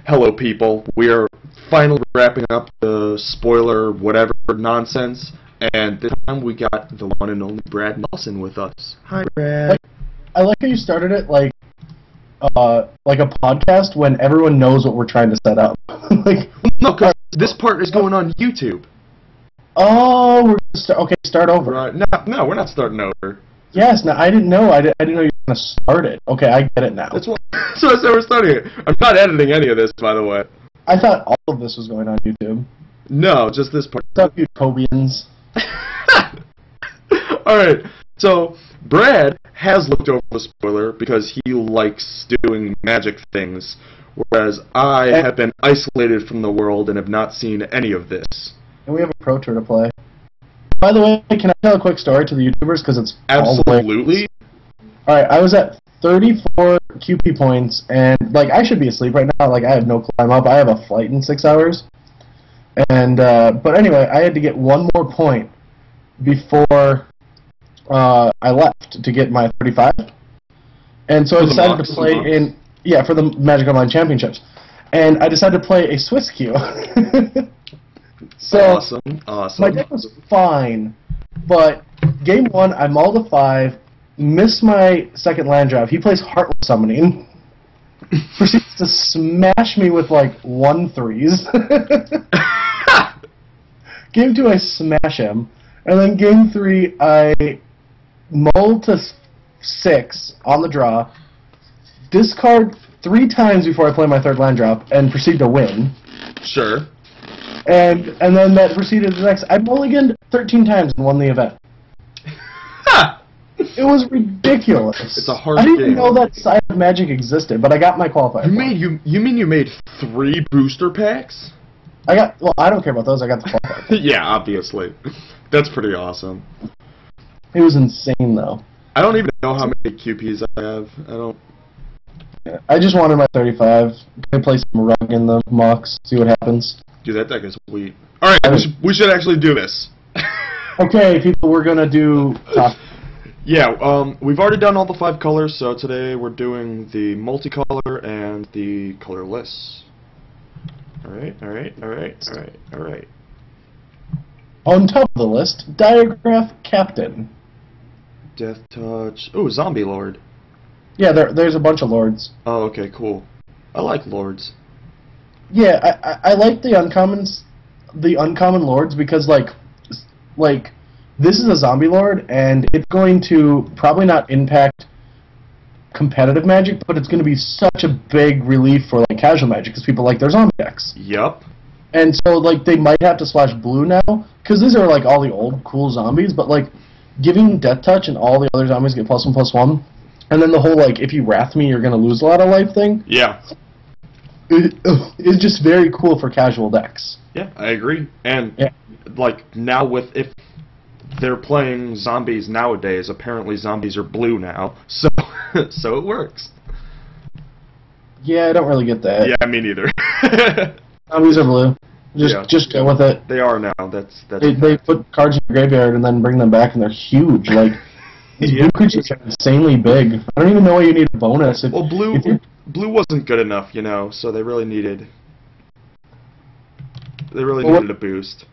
Hello, people. We are finally wrapping up the spoiler whatever nonsense, and this time we got the one and only Brad Nelson with us. Hi, Brad. I like how you started it like a podcast when everyone knows what we're trying to set up. No, because this part is going on YouTube. Oh, we're gonna start over. No, we're not starting over. Yes, no, I didn't know. I didn't know you were gonna start it. Okay, I get it now. That's why. So I said we're starting it. I'm not editing any of this, by the way. I thought all of this was going on YouTube. No, just this part. What's up, Utopians? Alright, so Brad has looked over the spoiler because he likes doing magic things, whereas I have been isolated from the world and have not seen any of this. And we have a pro tour to play. By the way, can I tell a quick story to the YouTubers? Because it's absolutely. Alright, I was at 34 QP points, and like I should be asleep right now. Like I have no clue. I'm up. I have a flight in 6 hours, and but anyway, I had to get one more point before I left to get my 35, and so I decided to play for the Magic Online Championships, and I decided to play a Swiss queue. So awesome. My deck was fine, but game one I mulled a 5, missed my second land drop. He plays Heartless Summoning, proceeds to smash me with like 1/3s. Game 2 I smash him, and then game 3 I mull to 6 on the draw, discard 3 times before I play my third land drop, and proceed to win. Sure. And then that proceeded to the next. I mulliganed 13 times and won the event. It was ridiculous. It's a hard game. I didn't game. even know that side of Magic existed, but I got my qualifier. You mean you made 3 booster packs? Well, I don't care about those. I got the qualifier. Yeah, obviously. That's pretty awesome. It was insane, though. I don't even know how many QPs I have. I just wanted my 35. Gonna play some rug in the mocks, see what happens. Dude, that deck is sweet. Alright, we should actually do this. Okay, people, we're gonna do top. Yeah, we've already done all the 5 colors, so today we're doing the multicolor and the colorless. Alright. On top of the list, Diagraph Captain. Death Touch. Ooh, Zombie Lord. Yeah, there's a bunch of lords. Oh, okay, cool. I like lords. Yeah, I like the uncommon lords because like this is a zombie lord and it's going to probably not impact competitive Magic, but it's going to be such a big relief for like casual Magic because people like their zombie decks. Yup. And so like they might have to splash blue now because these are like all the old cool zombies, but like giving Death Touch and all the other zombies get +1/+1, and then the whole like if you Wrath me you're going to lose a lot of life thing. Yeah. It's just very cool for casual decks. Yeah, I agree. And like now if they're playing zombies nowadays, apparently zombies are blue now, so so it works. Yeah, I don't really get that. Yeah, me neither. Zombies are blue. Just go with it. They are now. That's they put cards in your graveyard and then bring them back, and they're huge. Like these blue creatures are insanely big. I don't even know why you need a bonus. Well, blue wasn't good enough, you know, so they really needed a boost.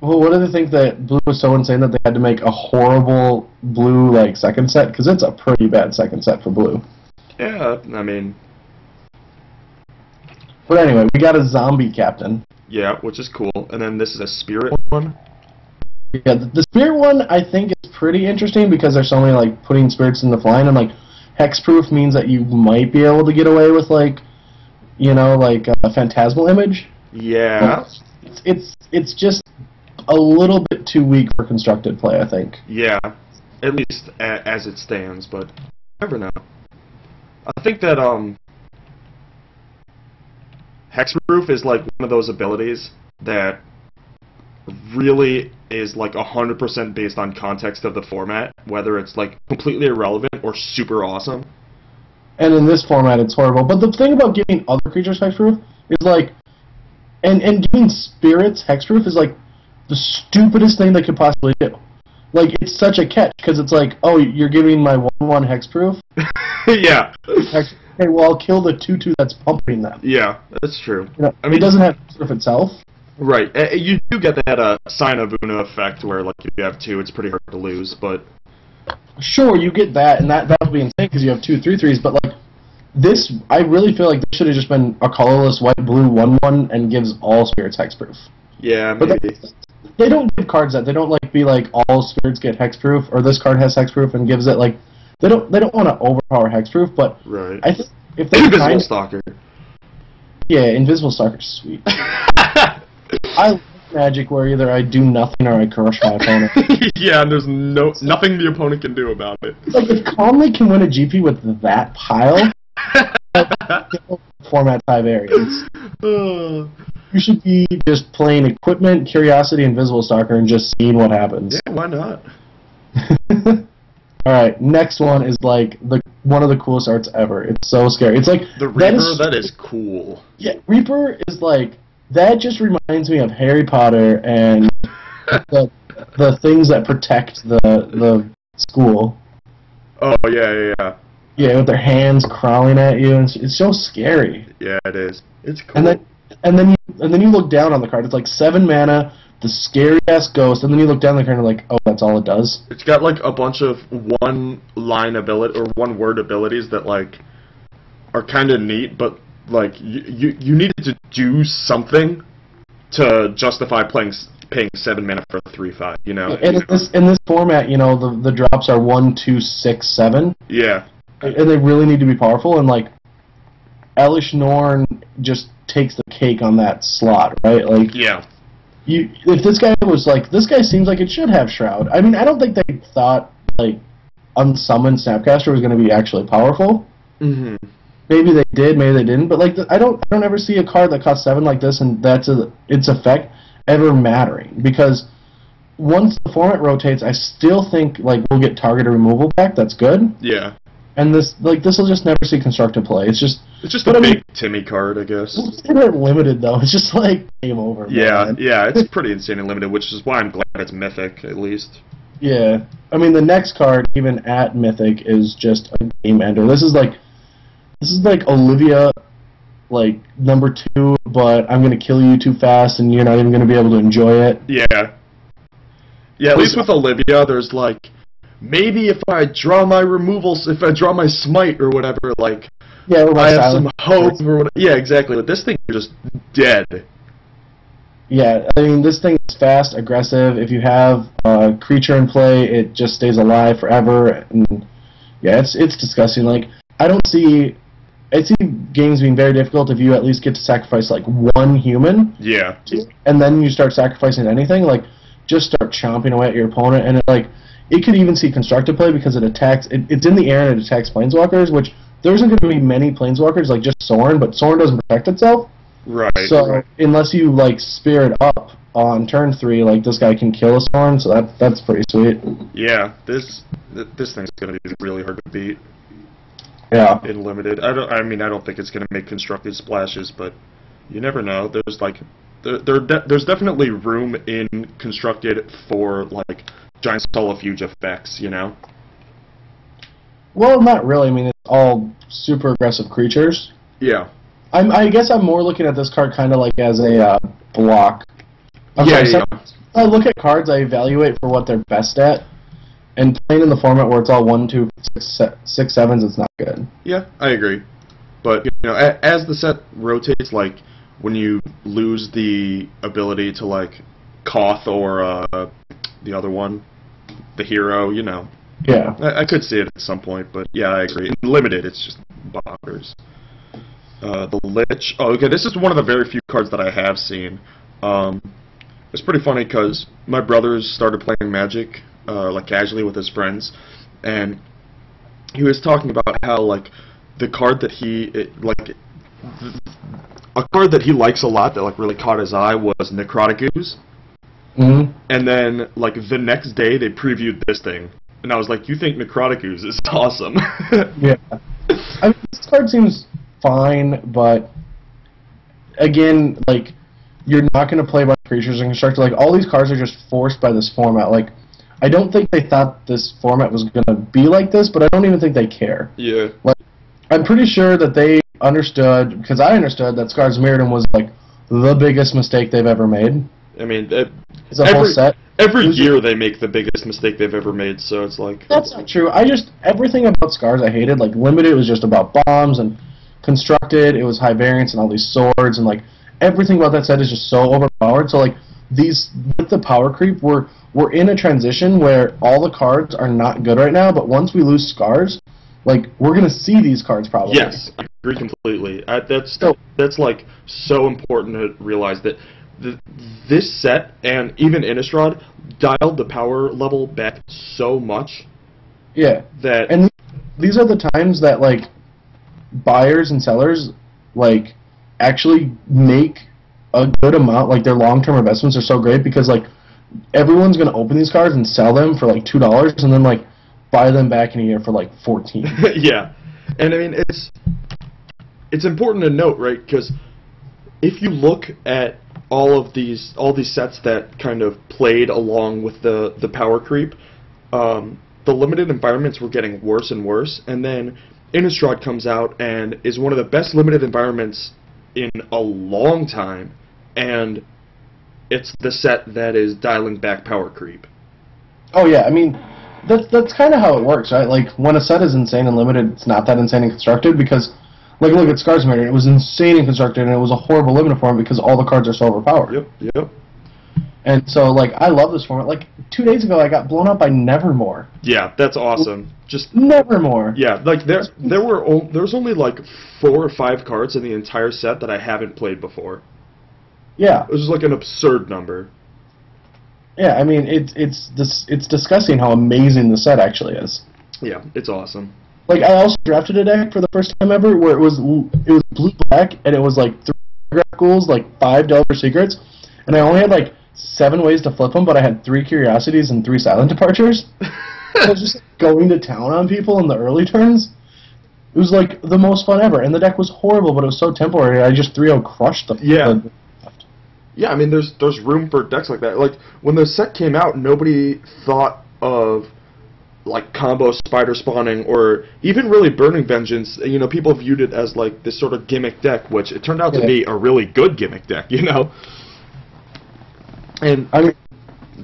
Well, what do they think that blue was so insane that they had to make a horrible blue like second set? Because it's a pretty bad second set for blue. Yeah, I mean. But anyway, we got a zombie captain. Yeah, which is cool. And then this is a spirit one. Yeah, the spirit one I think is pretty interesting because there's so many like putting spirits in the flying, and like hexproof means that you might be able to get away with like, you know, like a phantasmal image. Yeah. It's just a little bit too weak for constructed play, I think. Yeah, at least as it stands, but you never know. I think that hexproof is like one of those abilities that really is like 100% based on context of the format, whether it's like completely irrelevant or super awesome. And in this format, it's horrible. But the thing about giving other creatures hexproof is like, and giving spirits hexproof is like the stupidest thing they could possibly do. Like, it's such a catch, because it's like, oh, you're giving my 1/1 hexproof? Yeah. okay, well, I'll kill the 2/2 that's pumping them. Yeah, that's true. You know, I mean, it doesn't have hexproof itself. Right. You do get that sign of Una effect where, like, if you have 2, it's pretty hard to lose, but... Sure, you get that, and that would be insane because you have 2 3/3s, but, like, this, I really feel like this should have just been a colorless white-blue 1/1 and gives all spirits hexproof. Yeah, maybe. But they don't give cards that. They don't, like, be like, all spirits get hexproof, or this card has hexproof and gives it, like... They don't want to overpower hexproof, but... Right. I think if they Invisible Stalker. Yeah, Invisible Stalker's sweet. I like Magic where either I do nothing or I crush my opponent. Yeah, and there's nothing the opponent can do about it. Like, if Calmly can win a GP with that pile, format 5 areas. You should be just playing Equipment, Curiosity, Invisible Stalker, and just seeing what happens. Yeah, why not? Alright, next one is like one of the coolest arts ever. It's so scary. It's like the Reaper, that is cool. Yeah, Reaper is like that just reminds me of Harry Potter and the things that protect the school. Oh yeah. Yeah, with their hands crawling at you, and it's so scary. Yeah, it is. It's cool. And then you look down on the card. It's like 7 mana, the scary ass ghost, and then you look down the card and you're like, oh, that's all it does. It's got like a bunch of one-line ability or one-word abilities that like are kind of neat, but like you needed to do something to justify paying 7 mana for a 3/5. You know. And in this format, you know, the drops are 1, 2, 6, 7. Yeah. And they really need to be powerful, and like Elish Norn just takes the cake on that slot, right? Like, yeah. If this guy was like, this guy seems like it should have Shroud. I mean, I don't think they thought like Unsummoned Snapcaster was going to be actually powerful. Mm-hmm. Maybe they did, maybe they didn't. But like, I don't ever see a card that costs 7 like this, and that's its effect ever mattering, because once the format rotates, I still think like we'll get targeted removal back. That's good. Yeah. And this will just never see constructive play. It's just a big Timmy card, I guess. It's limited though. It's just like game over. Yeah, man. yeah, it's pretty insane and limited, which is why I'm glad it's Mythic at least. Yeah, I mean the next card, even at Mythic, is just a game ender. This is like Olivia, like number 2, but I'm gonna kill you too fast, and you're not even gonna be able to enjoy it. Yeah. Yeah, at least with Olivia, there's like. Maybe if I draw my removals, if I draw my smite or whatever, like, yeah, I have some hope or whatever. Yeah, exactly. But this thing is just dead. Yeah, I mean, this thing is fast, aggressive. If you have a creature in play, it just stays alive forever. And yeah, it's disgusting. Like, I see games being very difficult if you at least get to sacrifice like 1 human. Yeah. And then you start sacrificing anything. Like, just start chomping away at your opponent, and it could even see constructive play because it attacks. It's in the air and it attacks planeswalkers, which there isn't going to be many planeswalkers like just Sorin, but Sorin doesn't protect itself. Right. So unless you like Spirit up on turn 3, like this guy can kill a Sorin, so that's pretty sweet. Yeah, this thing's going to be really hard to beat. Yeah. In limited, I don't think it's going to make constructive splashes, but you never know. There's like there's definitely room in constructed for like giant solifuge effects, you know? Well, not really. I mean, it's all super aggressive creatures. Yeah. I guess I'm more looking at this card kind of like as a block. Yeah. I look at cards, I evaluate for what they're best at, and playing in the format where it's all 1, 2, 6, 7s, it's not good. Yeah, I agree. But, you know, as the set rotates, like, when you lose the ability to, like, Koth or the other one, the hero, you know. Yeah. I could see it at some point, but yeah, I agree. In limited, it's just bonkers. The Lich. Oh, okay, this is one of the very few cards that I have seen. It's pretty funny because my brothers started playing Magic, like casually with his friends, and he was talking about how like the card that a card that he likes a lot that like really caught his eye was Necrotic Ooze. Mm-hmm. And then, like, the next day, they previewed this thing. And I was like, you think Necrotic Ooze is awesome. Yeah. I mean, this card seems fine, but, again, like, you're not going to play a bunch of creatures and constructor. Like, all these cards are just forced by this format. Like, I don't think they thought this format was going to be like this, but I don't even think they care. Yeah. Like, I'm pretty sure that they understood, because I understood that Scars Mirrodin was like the biggest mistake they've ever made. I mean, It's a whole set. every year they make the biggest mistake they've ever made, so it's like... That's not true. Everything about Scars I hated. Like, Limited was just about bombs, and Constructed, it was high variance and all these swords, and like, everything about that set is just so overpowered. So like, with the power creep, we're in a transition where all the cards are not good right now, but once we lose Scars, like, we're going to see these cards probably. Yes, I agree completely. That's like so important to realize that this set and even Innistrad dialed the power level back so much. Yeah. And these are the times that like buyers and sellers like actually make a good amount. Like, their long-term investments are so great because like everyone's going to open these cards and sell them for like $2 and then like buy them back in a year for like 14. Yeah, and I mean it's important to note, right? Because if you look at all these sets that kind of played along with the power creep, the limited environments were getting worse and worse, and then Innistrad comes out and is one of the best limited environments in a long time, and it's the set that is dialing back power creep. Oh yeah, I mean, that's kind of how it works, right? Like, when a set is insane and limited, it's not that insane and constructed because, like, look at Scars Mirrodin. It was insane and constructed, and it was a horrible limited form because all the cards are so overpowered. Yep. And so, like, I love this format. Like, 2 days ago, I got blown up by Nevermore. Yeah, that's awesome. Just Nevermore. Yeah, like there was only like 4 or 5 cards in the entire set that I haven't played before. Yeah. It was just like an absurd number. Yeah, I mean, it's disgusting how amazing the set actually is. Yeah, it's awesome. Like, I also drafted a deck for the first time ever where it was blue-black, and it was like 3 ghouls, like 5 Delver Secrets, and I only had like 7 ways to flip them, but I had 3 Curiosities and 3 Silent Departures. So I was just going to town on people in the early turns. It was like the most fun ever, and the deck was horrible, but it was so temporary, I just 3-0 crushed them. Yeah. Yeah, I mean, there's room for decks like that. Like, when the set came out, nobody thought of, like, combo spider spawning or even really Burning Vengeance. You know, people viewed it as, like, this sort of gimmick deck, which it turned out to be a really good gimmick deck, you know? And, I mean,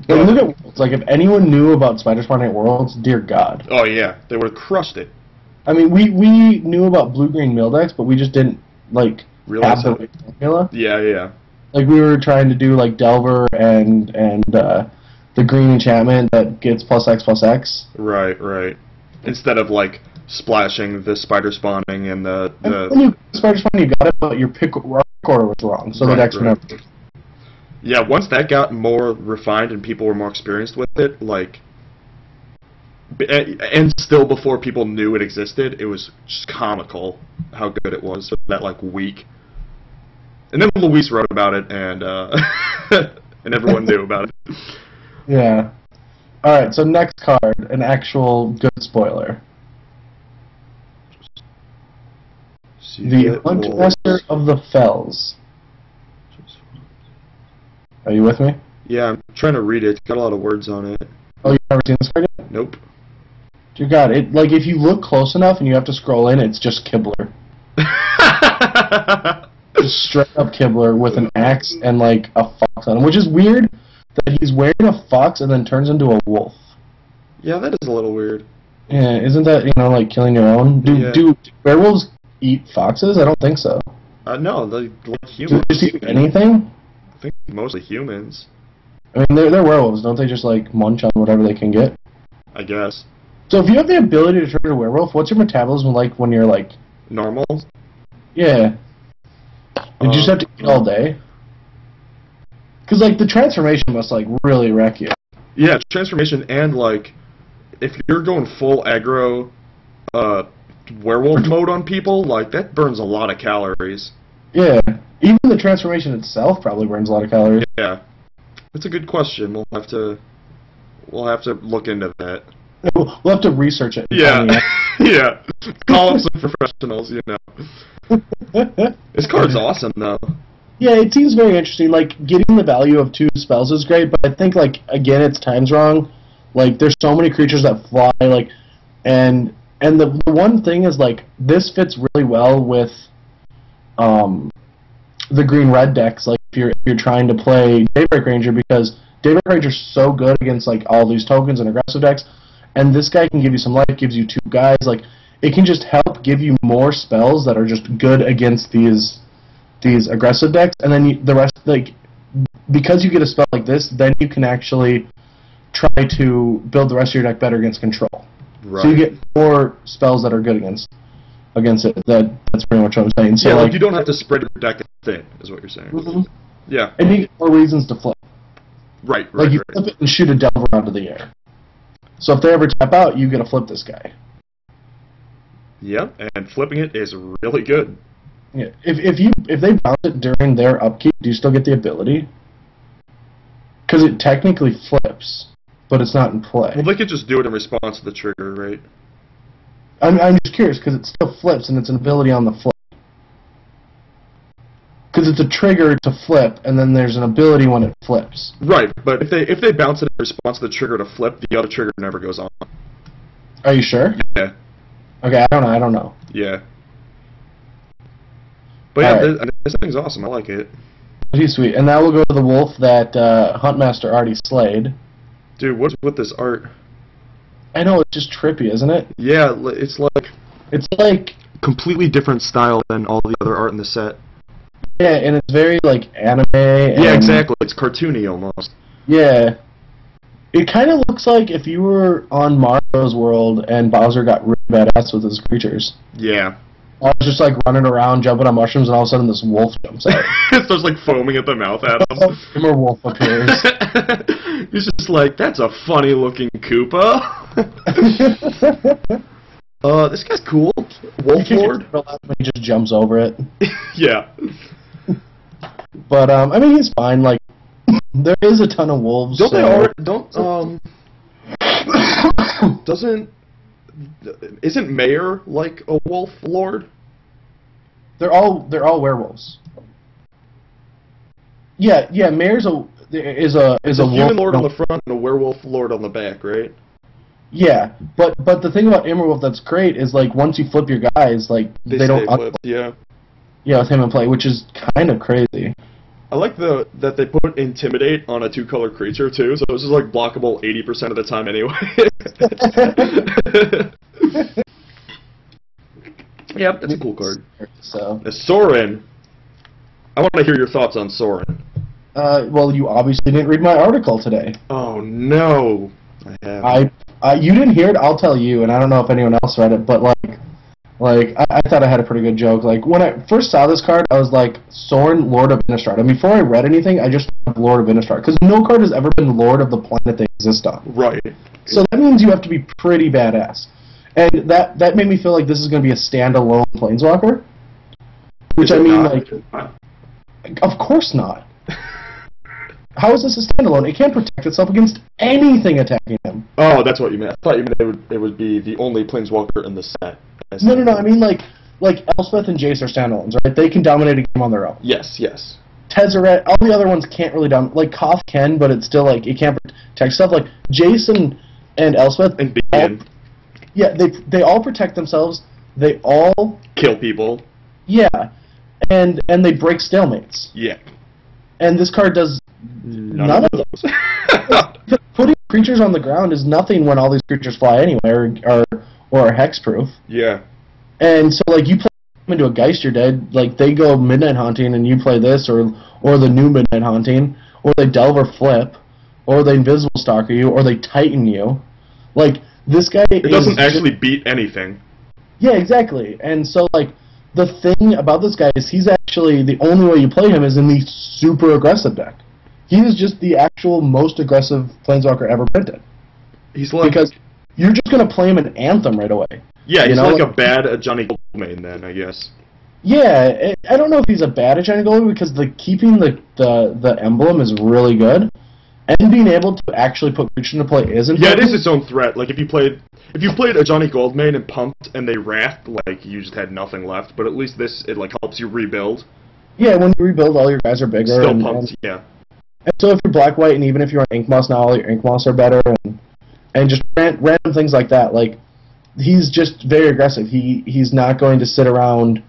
look at Worlds. Like, if anyone knew about spider spawning at Worlds, dear God. Oh, yeah, they would have crushed it. I mean, we knew about blue-green mill decks, but we just didn't, like, realize have the right formula. Yeah. Like, we were trying to do, like, Delver and the green enchantment that gets +X+X. Right. Instead of, like, splashing the spider spawning and the... When you spider spawn, you got it, but your pick order was wrong, so the decks were never... Yeah, once that got more refined and people were more experienced with it, like... And still before people knew it existed, it was just comical how good it was for that, like, week. And then Luis wrote about it, and and everyone knew about it. Yeah. Alright, so next card, an actual good spoiler. The Huntmaster of the Fells. Are you with me? Yeah, I'm trying to read it. It's got a lot of words on it. Oh, you've never seen this card yet? Nope. Dear God, like, if you look close enough and you have to scroll in, it's just Kibler. Just straight up Kibler with an axe and like a fox on him, which is weird that he's wearing a fox and then turns into a wolf. Yeah, that is a little weird. Yeah, isn't that, you know, like killing your own? Do werewolves eat foxes? I don't think so. No, like humans. Do they eat anything? I think mostly humans. I mean, they're werewolves. Don't they just like munch on whatever they can get? I guess. So if you have the ability to turn into a werewolf, what's your metabolism like when you're like... Normal? Yeah. Did you just have to eat all day? Because, like, the transformation must, like, really wreck you. Yeah, transformation and, like, if you're going full aggro werewolf mode on people, like, that burns a lot of calories. Yeah. Even the transformation itself probably burns a lot of calories. Yeah. That's a good question. We'll have to look into that. We'll have to research it. Yeah. Yeah. Call up some professionals, you know. This card's awesome, though. Yeah, it seems very interesting. Like, getting the value of 2 spells is great, but I think, like, again, it's times wrong. Like, there's so many creatures that fly, like, and And the one thing is, like, this fits really well with the green-red decks, like, if you're trying to play Daybreak Ranger, because Daybreak Ranger's so good against, like, all these tokens and aggressive decks, and this guy can give you some life, gives you 2 guys, like, it can just help give you more spells that are just good against these aggressive decks, and then the rest, like, because you get a spell like this, then you can actually try to build the rest of your deck better against control. Right. So you get 4 spells that are good against it. That's pretty much what I'm saying. So, yeah, like, you don't have to spread your deck thin, is what you're saying. Mm-hmm. Yeah. And you get 4 reasons to flip. Right, Like, you flip it and shoot a Delver out of the air. So if they ever tap out, you get to flip this guy. Yeah, and flipping it is really good. Yeah. If they bounce it during their upkeep, do you still get the ability? Because it technically flips, but it's not in play. Well, they could just do it in response to the trigger, right? I'm just curious, because it still flips, and it's an ability on the flip. Because it's a trigger to flip, and then there's an ability when it flips. Right, but if they bounce it in response to the trigger to flip, the other trigger never goes on. Are you sure? Yeah. Okay, I don't know. Yeah. But yeah, Right. this thing's awesome. I like it. Pretty sweet. And now we'll go to the wolf that Huntmaster already slayed. Dude, what's with this art? I know, it's just trippy, isn't it? Yeah, it's like It's like, completely different style than all the other art in the set. yeah, and it's very, like, anime. And, Yeah, exactly. It's cartoony almost. Yeah. It kind of looks like if you were on Mario's world and Bowser got really badass with his creatures. Yeah. I was just, like, running around, jumping on mushrooms, and all of a sudden this wolf jumps out. It starts like foaming at the mouth at him. More wolf appears. He's just like, that's a funny looking Koopa. This guy's cool. Wolf Lord. He just jumps over it. Yeah. But, I mean, he's fine. Like, there is a ton of wolves. Don't so... they already, isn't Mayor like a wolf lord? They're all werewolves. Yeah, Mayor's is a human wolf. lord on the front and a werewolf lord on the back, right? Yeah, but the thing about Emerald that's great is, like, once you flip your guys, like, they don't flipped, yeah. Yeah, with him in play, which is kind of crazy. I like that they put Intimidate on a 2-color creature too, so this is like blockable 80% of the time anyway. Yep, that's a cool card. So, Soren. I want to hear your thoughts on Soren. well, you obviously didn't read my article today. Oh no, I haven't. You didn't hear it. I'll tell you, and I don't know if anyone else read it, but I thought I had a pretty good joke. Like, when I first saw this card, I was like, Soren, Lord of Innistrad. And before I read anything, I just thought Lord of Innistrad, because no card has ever been Lord of the planet they exist on. Right. So that means you have to be pretty badass. And that made me feel like this is going to be a standalone Planeswalker. Which, I mean, like, of course not. How is this a standalone? It can't protect itself against anything attacking him. Oh, that's what you meant. I thought you meant it would be the only Planeswalker in the set. No. I mean, like Elspeth and Jace are standalones, right? They can dominate a game on their own. Yes. Tezzeret, all the other ones can't really dominate. Like, Koth can, but it's still, like, it can't protect stuff. Like, Jace and Elspeth... And Beacon. Yeah, they all protect themselves. They all... Kill people. Yeah. And they break stalemates. Yeah. And this card does none of those. Putting creatures on the ground is nothing when all these creatures fly anyway, or are hexproof. Yeah. And so, like, you play them into a Geist, you're dead. Like, they go Midnight Haunting, and you play this, or the new Midnight Haunting, or they Delve or Flip, or they Invisible Stalker you, or they Titan you. Like, this guy It doesn't actually beat anything. Yeah, exactly. And so, like, the thing about this guy is he's actually, the only way you play him is in the super aggressive deck. He is just the actual most aggressive Planeswalker ever printed. He's like... Because you're just going to play him in Anthem right away. Yeah, he's like a bad Johnny Goldmain then, I guess. Yeah, I don't know if he's a bad Johnny Goldmain, because keeping the emblem is really good. And being able to actually put creatures into play is important. Yeah, it is its own threat. Like, if you played a Johnny Goldmain and pumped and they wrathed, like, you just had nothing left. But at least this, it, like, helps you rebuild. Yeah, when you rebuild, all your guys are bigger. Still pumped, yeah. And so if you're black-white, and even if you're on Ink Moss now, all your Ink Moss are better, and just random things like that. Like, he's just very aggressive. He's not going to sit around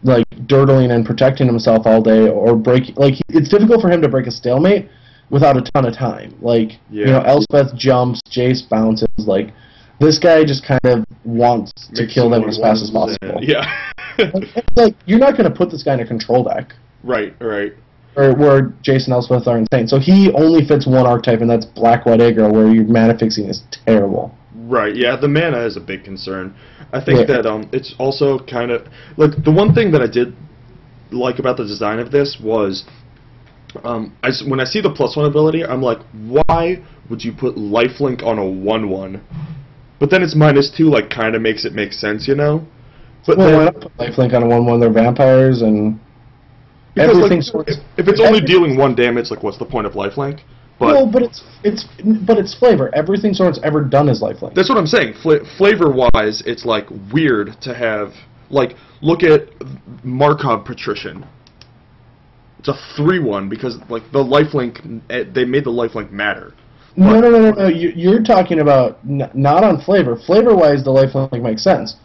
like dirtling and protecting himself all day or break. Like it's difficult for him to break a stalemate without a ton of time. Like you know, Elspeth jumps, Jace bounces. Like this guy just kind of wants to kill them as fast as possible. Yeah. Like you're not going to put this guy in a control deck. Right. Or where Jace and Elspeth are insane. So he only fits one archetype, and that's Black White Aggro, where your mana fixing is terrible. Right, yeah, the mana is a big concern. I think that it's also kind of like the one thing that I did like about the design of this was when I see the +1 ability, I'm like, why would you put lifelink on a 1/1? But then it's -2, like kind of makes it make sense, you know. But well, why not put lifelink on a 1/1? They're vampires and everything. Like, if it's only dealing 1 damage, like what's the point of lifelink? But no, but it's flavor. Everything Soren's ever done is lifelink. That's what I'm saying. Flavor-wise, it's like weird to have like look at Markov Patrician. It's a 3/1 because like the lifelink they made the lifelink matter. No. You're talking about not on flavor. Flavor-wise, the lifelink makes sense.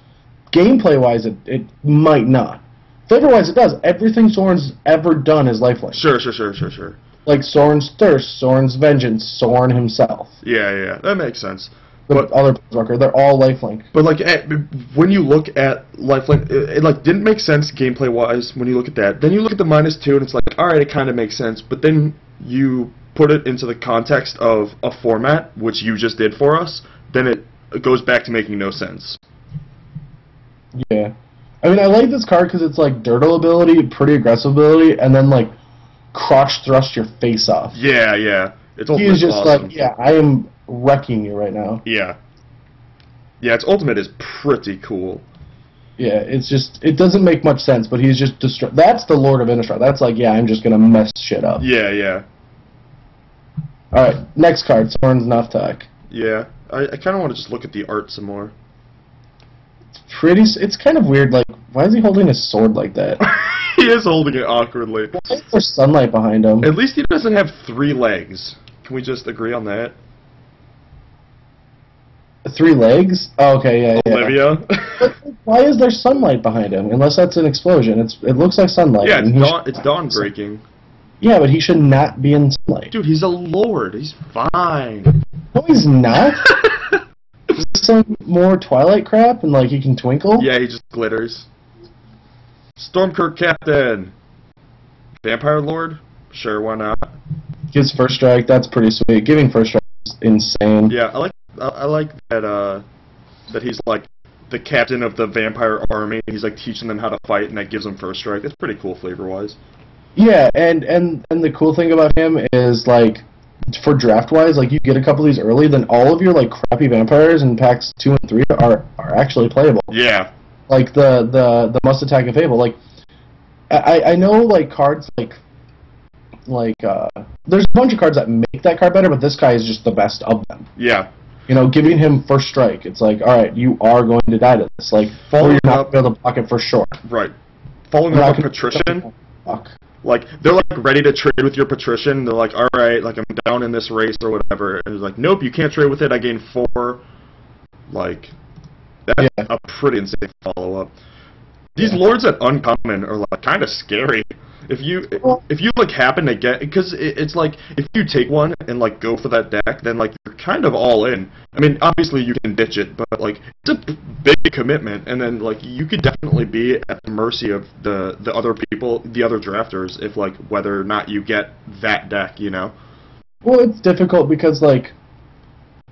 Gameplay-wise, it might not. Flavor-wise, it does. Everything Soren's ever done is lifelink. Sure. Like Soren's Thirst, Soren's Vengeance, Soren himself. Yeah, that makes sense. But other Planeswalker, they're all lifelink. But like when you look at lifelink, it like didn't make sense gameplay-wise when you look at that. Then you look at the -2, and it's like, all right, it kind of makes sense. But then you put it into the context of a format, which you just did for us, then it goes back to making no sense. Yeah. I mean, I like this card because it's like Dirtle ability, pretty aggressive ability, and then like crotch thrust your face off. Yeah. It's he is just awesome. like, yeah, I am wrecking you right now. Yeah, its ultimate is pretty cool. Yeah, it's just, it doesn't make much sense, but he's just that's the Lord of Innistrad. That's like, yeah, I'm just gonna mess shit up. Yeah. Alright, next card, Soren's Naftak. Yeah, I kind of want to just look at the art some more. It's kind of weird, like, why is he holding his sword like that? He is holding it awkwardly. Why is there sunlight behind him? At least he doesn't have 3 legs. Can we just agree on that? 3 legs? Oh, okay, yeah. Olivia? But why is there sunlight behind him? Unless that's an explosion. It looks like sunlight. Yeah, it's dawn breaking. Yeah, but he should not be in sunlight. Dude, he's a lord. He's fine. No, he's not. Is this some more Twilight crap and like he can twinkle? Yeah, he just glitters. Stormkirk Captain. Vampire Lord? Sure, why not? Gives first strike. That's pretty sweet. Giving first strike is insane. Yeah, I like that that he's like the captain of the vampire army. He's like teaching them how to fight, and that gives them first strike. That's pretty cool flavor-wise. Yeah, and the cool thing about him is like for draft-wise, like you get a couple of these early, then all of your like crappy vampires in packs 2 and 3 are actually playable. Yeah. Like the Must Attack and Fable. Like I know like cards like there's a bunch of cards that make that card better, but this guy is just the best of them. Yeah. You know, giving him first strike, it's like, all right, you are going to die to this. Like, or you're not going to be able to block it for sure. Right. Following up on Patrician, like, they're, like, ready to trade with your Patrician. They're like, all right, like, I'm down in this race or whatever. And it's like, nope, you can't trade with it. I gain 4. Like, that's a pretty insane follow-up. These lords at uncommon are, like, kind of scary. If you like happen to get, because it's like if you take one and like go for that deck, then like you're kind of all in. I mean, obviously you can ditch it, but like it's a big commitment, and then like you could definitely be at the mercy of the other people, the other drafters, if like whether or not you get that deck, you know. Well, it's difficult because like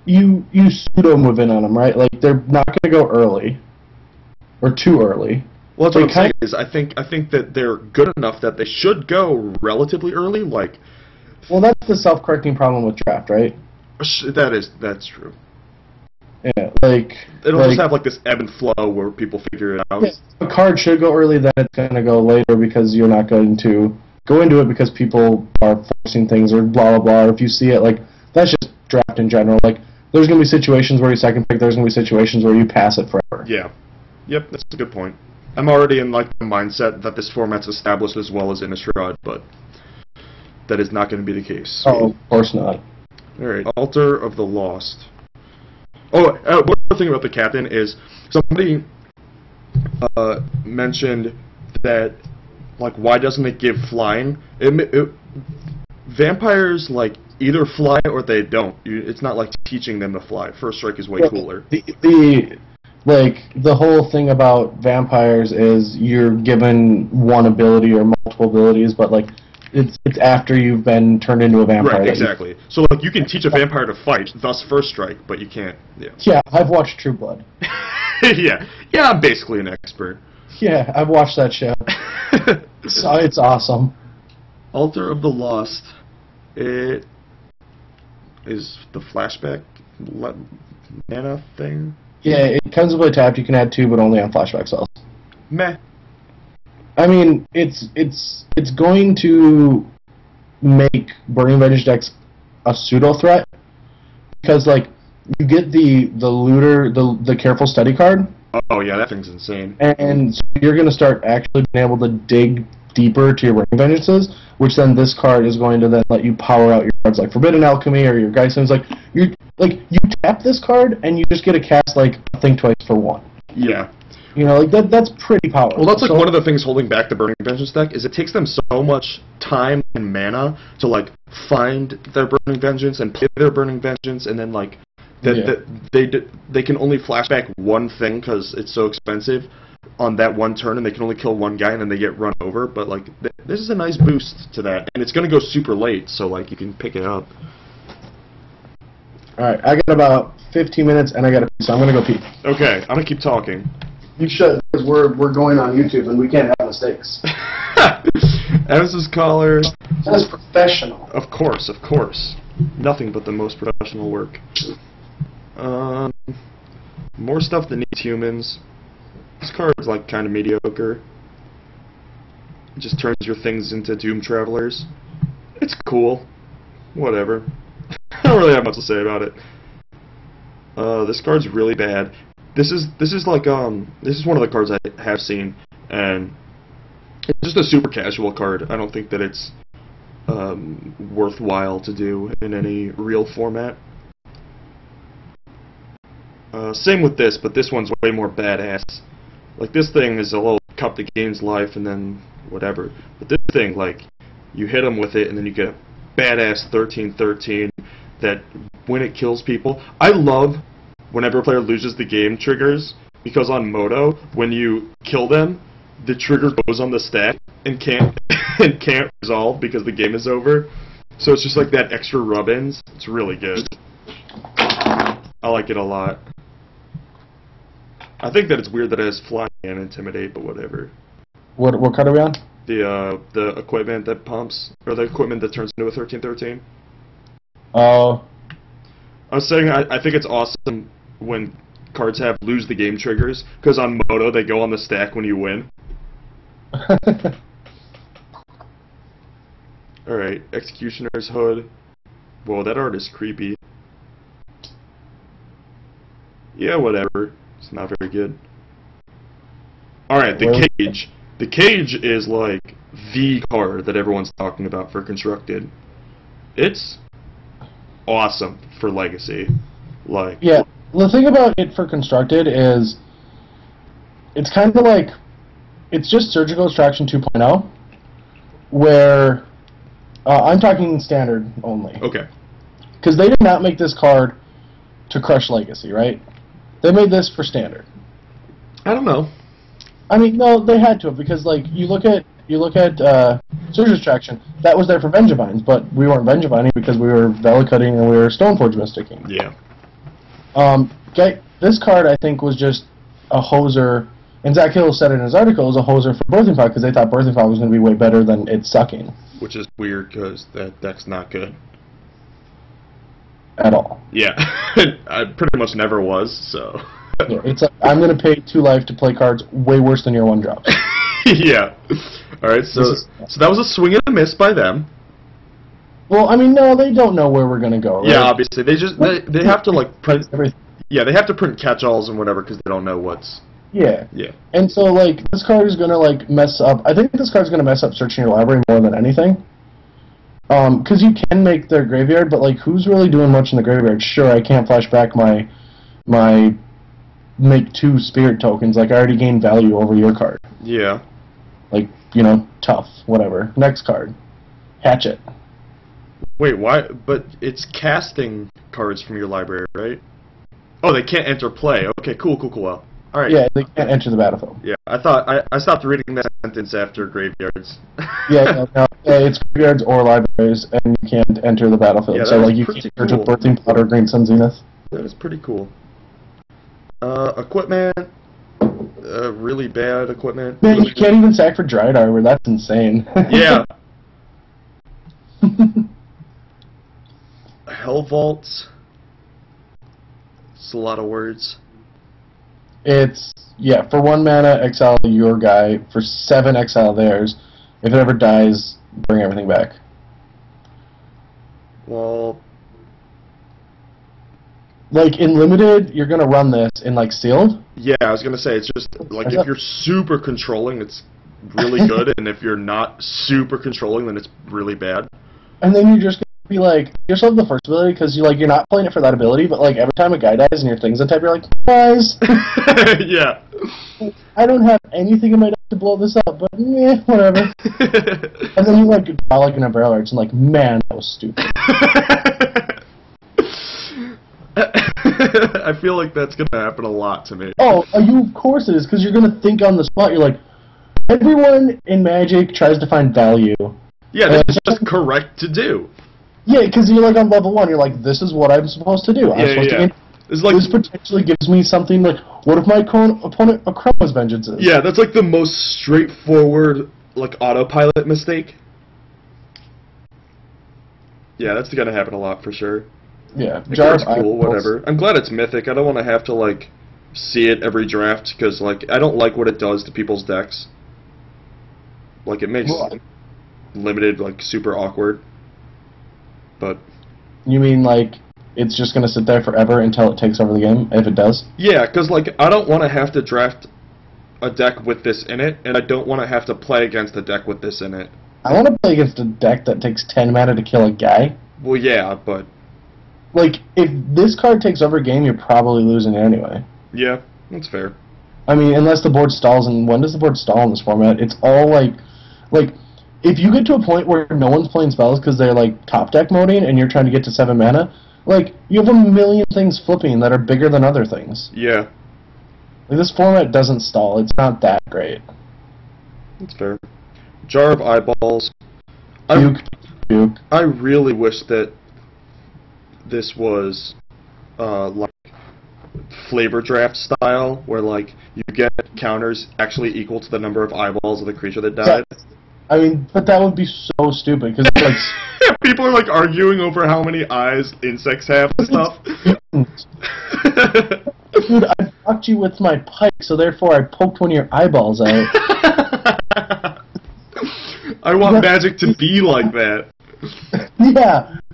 you pseudo move in on them, right? Like they're not going to go early or too early. Well, that's what I'm saying is I think that they're good enough that they should go relatively early. Like, well, that's the self-correcting problem with draft, right? That's true. Yeah, like it'll just have like this ebb and flow where people figure it out. Yeah, a card should go early, then it's going to go later because you're not going to go into it because people are forcing things or blah blah blah. Or if you see it, like that's just draft in general. Like, there's going to be situations where you second pick. There's going to be situations where you pass it forever. Yeah. Yep, that's a good point. I'm already in like the mindset that this format's established as well as Innistrad, but that is not going to be the case. Oh, of course not. Alright, Altar of the Lost. Oh, one more thing about the captain is Somebody mentioned that, like, why doesn't it give flying? Vampires, like, either fly or they don't. It's not like teaching them to fly. First strike is way cooler. The whole thing about vampires is you're given one ability or multiple abilities, but like it's after you've been turned into a vampire. Right, exactly. So like you can teach a vampire to fight, thus first strike, but you can't. Yeah. Yeah, I've watched True Blood. Yeah, I'm basically an expert. Yeah, I've watched that show. It's awesome. Altar of the Lost. It is the flashback mana thing. Yeah, it comes with a tapped. You can add 2, but only on flashback spells. Meh. I mean, it's going to make Burning Vengeance decks a pseudo threat because like you get the looter, the careful study card. Oh yeah, that thing's insane. And so you're going to start actually being able to dig deeper to your Burning Vengeances, which then this card is going to then let you power out your cards like Forbidden Alchemy or your Geisons. You tap this card and you just get to cast like Think Twice for 1. Yeah. You know, like that's pretty powerful. Well, that's like one of the things holding back the Burning Vengeance deck is it takes them so much time and mana to like find their Burning Vengeance and play their Burning Vengeance, and then like they can only flashback one thing because it's so expensive on that one turn, and they can only kill one guy, and then they get run over. But like this is a nice boost to that, and it's gonna go super late, so like you can pick it up. All right, I got about 15 minutes, and I got to pee, so I'm gonna go pee. Okay, I'm gonna keep talking. You should, because we're going on YouTube, and we can't have mistakes. Evans's caller. That's professional. Of course. Nothing but the most professional work. More stuff that needs humans. This card's like kind of mediocre. It just turns your things into Doom Travelers. It's cool. Whatever. I don't really have much to say about it. This card's really bad. This is one of the cards I have seen, and it's just a super casual card. I don't think that it's worthwhile to do in any real format. Same with this, but this one's way more badass. Like, this thing is a little cup that gains life and then whatever. But this thing, like, you hit them with it and then you get a badass 13/13 that when it kills people. I love whenever a player loses the game triggers, because on Moto, when you kill them, the trigger goes on the stack and can't resolve because the game is over. So it's just like that extra rub-ins. It's really good. I like it a lot. I think that it's weird that it has Fly and Intimidate, but whatever. What card are we on? The equipment that pumps, or the equipment that turns into a 13/13. Oh. I was saying I think it's awesome when cards have lose the game triggers, because on Moto they go on the stack when you win. Alright, Executioner's Hood. Whoa, that art is creepy. Yeah, whatever. It's not very good. Alright, the Cage. The Cage is like the card that everyone's talking about for Constructed. It's awesome for Legacy. Like, yeah, the thing about it for Constructed is it's kind of like it's just Surgical Extraction 2.0, where I'm talking Standard only. Okay. Because they did not make this card to crush Legacy, right? They made this for Standard. I don't know. I mean, no, they had to have, because like you look at Surgical Extraction, that was there for Vengevines, but we weren't Vengevining because we were Velicutting and we were Stoneforge Mysticking. Yeah. This card, I think, was just a hoser, and Zach Hill said in his article, it was a hoser for Birthing Fog because they thought Birthing Fog was going to be way better than it sucking. Which is weird because that deck's not good. At all. Yeah. I pretty much never was, so. Yeah, it's like, I'm going to pay 2 life to play cards way worse than your 1 drops. Yeah. Alright, so that was a swing and a miss by them. Well, I mean, no, they don't know where we're going to go, right? Yeah, obviously. They have to, like, print everything. Yeah, they have to print catch-alls and whatever because they don't know what's... Yeah. Yeah. And so, like, this card is going to, like, mess up... I think this card's going to mess up searching your library more than anything. Because you can make their graveyard, but, like, who's really doing much in the graveyard? Sure, I can't flash back my make 2 spirit tokens. Like, I already gained value over your card. Yeah. Like, tough, whatever. Next card. Hatchet. Wait, why? But it's casting cards from your library, right? Oh, they can't enter play. Okay, cool. Well, all right. Yeah, they can't enter the battlefield. Yeah, I thought I stopped reading that sentence after graveyards. Yeah, it's graveyards or libraries, and you can't enter the battlefield. Yeah, so, like, you can't search with Birthing Plot or Green Sun Zenith. That is pretty cool. Equipment. Really bad equipment. Man, you can't even sack for Dried Armor. That's insane. Yeah. Hell Vaults. It's a lot of words. It's, for 1 mana, exile your guy. For 7, exile theirs. If it ever dies, bring everything back. Well... Like, in Limited, you're gonna run this in, like, Sealed? Yeah, I was gonna say, it's just, like, if you're super controlling, it's really good, and if you're not super controlling, then it's really bad. And then you're just gonna be like, you just love the first ability, because you're not playing it for that ability, but, like, every time a guy dies and your thing's untapped, you're like, guys! Yeah. I don't have anything in my deck to blow this up, but, whatever. And then you, like, draw, like, an Umbrella Arch, and, like, man, that was stupid. I feel like that's gonna happen a lot to me. Oh, of course it is, because you're gonna think on the spot. You're like, everyone in Magic tries to find value. Yeah, that's just correct to do. Yeah, because you're like on level 1. You're like, this is what I'm supposed to do. I'm supposed to. This potentially gives me something like, what if my opponent a Chroma's Vengeance is? Yeah, that's like the most straightforward, like, autopilot mistake. Yeah, that's gonna happen a lot for sure. Yeah, it's cool, whatever. I'm glad it's mythic. I don't want to have to, like, see it every draft, because, like, I don't like what it does to people's decks. Like, it makes Limited, like, super awkward. But... You mean, like, it's just going to sit there forever until it takes over the game, if it does? Yeah, because, like, I don't want to have to draft a deck with this in it, and I don't want to have to play against a deck with this in it. I want to play against a deck that takes 10 mana to kill a guy. Well, yeah, but... Like, if this card takes over a game, you're probably losing it anyway. Yeah, that's fair. I mean, unless the board stalls, and when does the board stall in this format? It's all, like, if you get to a point where no one's playing spells because they're, like, top deck moding, and you're trying to get to 7 mana, like, you have a million things flipping that are bigger than other things. Yeah. Like, this format doesn't stall. It's not that great. That's fair. Jar of Eyeballs. Puke. I really wish that this was like flavor draft style, where like you get counters actually equal to the number of eyeballs of the creature that died. Yeah. I mean, but that would be so stupid because like people are like arguing over how many eyes insects have and stuff. Dude, I blocked you with my pike, so therefore I poked one of your eyeballs out. I want Magic to be like that.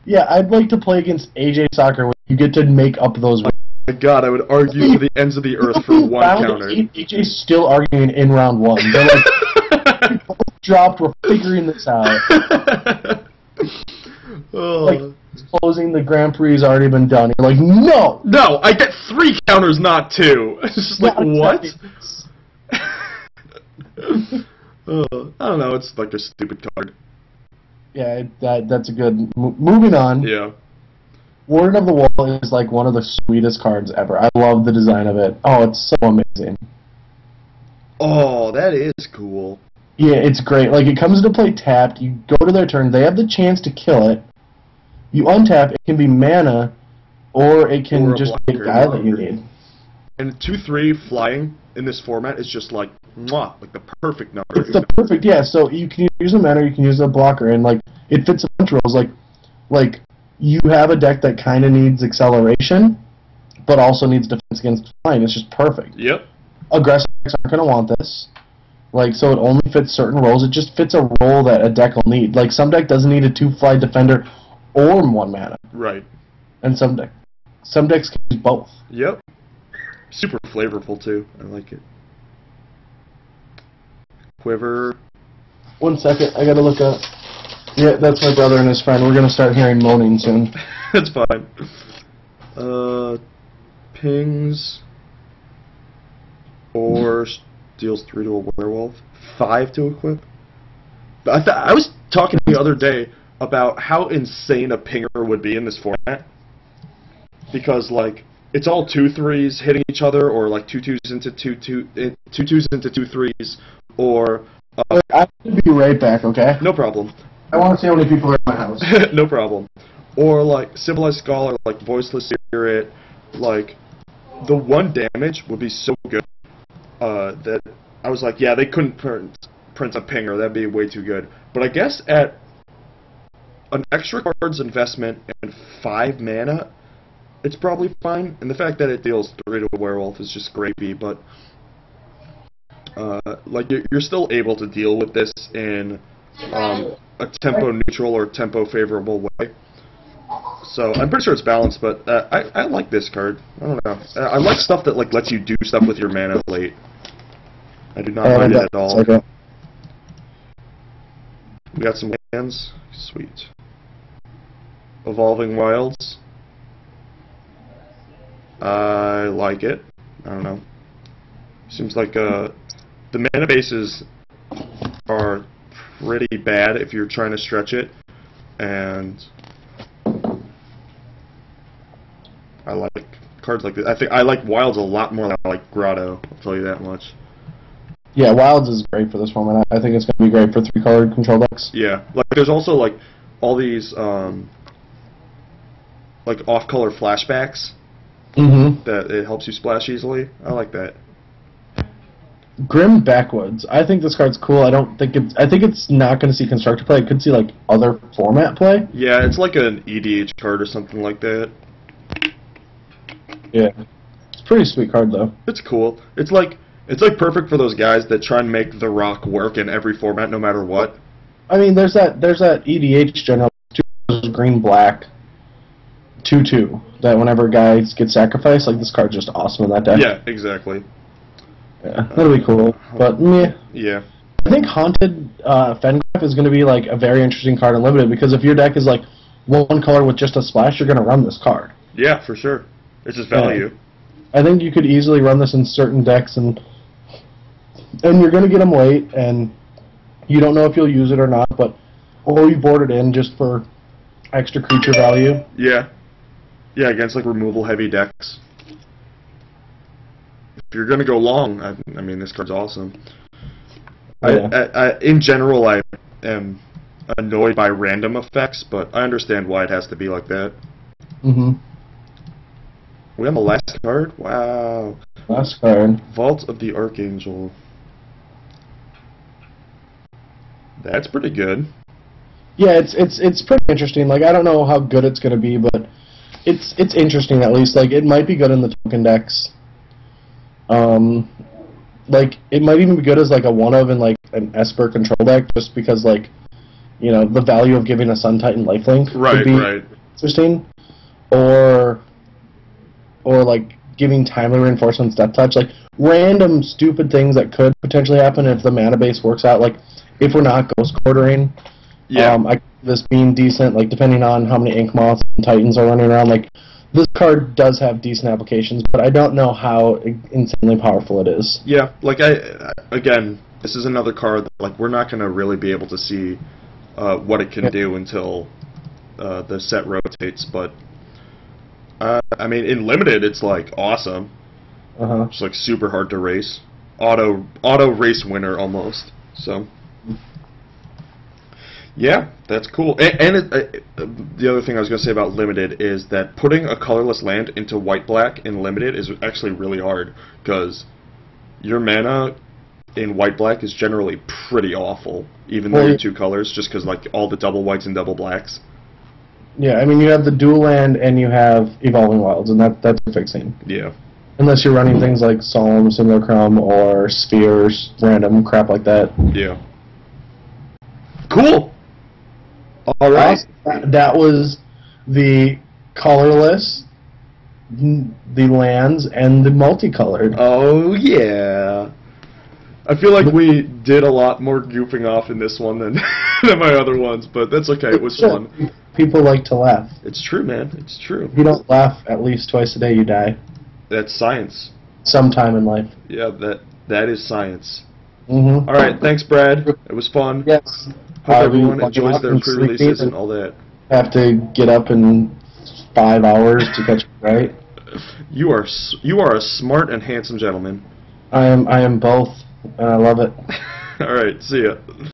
Yeah, I'd like to play against AJ Sacher where you get to make up those. Oh my god, I would argue to the ends of the earth for one counter. AJ's still arguing in round 1. They're like, we both dropped, we're figuring this out. Like, closing the Grand Prix has already been done. You're like, no! No, I get 3 counters, not 2. It's just like, what? I don't know, it's like a stupid card. Yeah, that's a good... Moving on. Yeah. Warden of the Wall is like one of the sweetest cards ever. I love the design of it. Oh, it's so amazing. Oh, that is cool. Yeah, it's great. Like, it comes into play tapped, you go to their turn, they have the chance to kill it, you untap, it can be mana, or it can just be a guy that you need. And 2/3 flying in this format is just like, mwah, like the perfect number. It's the perfect, yeah, so you can use a mana, you can use a blocker, and like, it fits a bunch of roles. Like, you have a deck that kind of needs acceleration, but also needs defense against flying. It's just perfect. Yep. Aggressive decks aren't going to want this. Like, so it only fits certain roles. It just fits a role that a deck will need. Like, some deck doesn't need a 2-fly defender or 1 mana. Right. And some decks can use both. Yep. Super flavorful, too. I like it. Quiver. 1 second, I gotta look up. Yeah, that's my brother and his friend. We're gonna start hearing moaning soon. That's fine. Pings. Or deals 3 to a werewolf, 5 to equip. I was talking the other day about how insane a pinger would be in this format. Because, like, it's all 2/3s hitting each other, or like 2/2s into 2/2s into 2/3s, or... I'm going to be right back, okay? No problem. I want to see how many people are in my house. No problem. Or, like, Civilized Scholar, like, Voiceless Spirit, like, the 1 damage would be so good. That I was like, yeah, they couldn't print a pinger. That'd be way too good. But I guess at an extra card's investment and 5 mana, it's probably fine. And the fact that it deals 3 to a werewolf is just gravy. But like you're still able to deal with this in a tempo neutral or tempo favorable way. So I'm pretty sure it's balanced, but I like this card. I don't know. I like stuff that like lets you do stuff with your mana late. I do not mind it at all. Okay. We got some lands. Sweet. Evolving Wilds. I like it. I don't know. Seems like the mana bases are pretty bad if you're trying to stretch it, and I like cards like this. I think I like Wilds a lot more than I like Grotto. I'll tell you that much. Yeah, Wilds is great for this format. I think it's going to be great for 3-colored control decks. Yeah, like there's also like all these like off-color flashbacks that it helps you splash easily. I like that. Grim Backwoods. I think this card's cool. I think it's not going to see constructed play. It could see like other format play. Yeah, it's like an EDH card or something like that. Yeah, it's a pretty sweet card though. It's cool. It's like perfect for those guys that try and make the Rock work in every format, no matter what. I mean, there's that EDH general green black 2/2 that whenever guys get sacrificed, like this card's just awesome in that deck. Yeah, exactly. Yeah, that'll be cool. But meh. Yeah. I think Haunted Fengraf is going to be like a very interesting card in Limited, because if your deck is like 1 color with just a splash, you're going to run this card. Yeah, for sure. It's just value. Yeah. I think you could easily run this in certain decks, and you're going to get them late, and you don't know if you'll use it or not, or you board it in just for extra creature value. Yeah. Yeah, against like removal heavy decks. If you're going to go long, I mean, this card's awesome. Yeah. In general, I am annoyed by random effects, but I understand why it has to be like that. We have the last card? Wow. Last card. Vault of the Archangel. That's pretty good. Yeah, it's pretty interesting. Like, I don't know how good it's gonna be, but it's interesting at least. Like, it might be good in the token decks. Like, it might even be good as like a one-of in like an Esper control deck, just because like, you know, the value of giving a Sun Titan lifelink would be interesting. Or like giving timely reinforcements, death touch, like random stupid things that could potentially happen if the mana base works out. Like if we're not ghost quartering, this being decent, like depending on how many Ink Moths and Titans are running around, like this card does have decent applications, but I don't know how insanely powerful it is. Yeah, like again, this is another card that like we're not gonna really be able to see what it can do until the set rotates, but. I mean, in Limited, it's like awesome. It's like super hard to race, auto race winner almost. So, yeah, that's cool. And the other thing I was gonna say about Limited is that putting a colorless land into white-black in Limited is actually really hard, because your mana in white-black is generally pretty awful, even though you're 2 colors, just because like all the double whites and double blacks. Yeah, I mean, you have the dual land and you have Evolving Wilds, and that's fixing. Yeah. Unless you're running things like Solemn Simulacrum or Spheres, random crap like that. Yeah. Cool! Alright. That was the colorless, the lands, and the multicolored. Oh, yeah. I feel like we did a lot more goofing off in this one than, than my other ones, but that's okay, it was fun. People like to laugh. It's true, man. It's true. If you don't laugh at least twice a day, you die. That's science. sometime in life. Yeah, that is science. Mm-hmm. All right, thanks, Brad. It was fun. Yes. Hope everyone We enjoys their pre-releases and all that. have to get up in 5 hours to catch it right. You are a smart and handsome gentleman. I am both, and I love it. All right, see ya.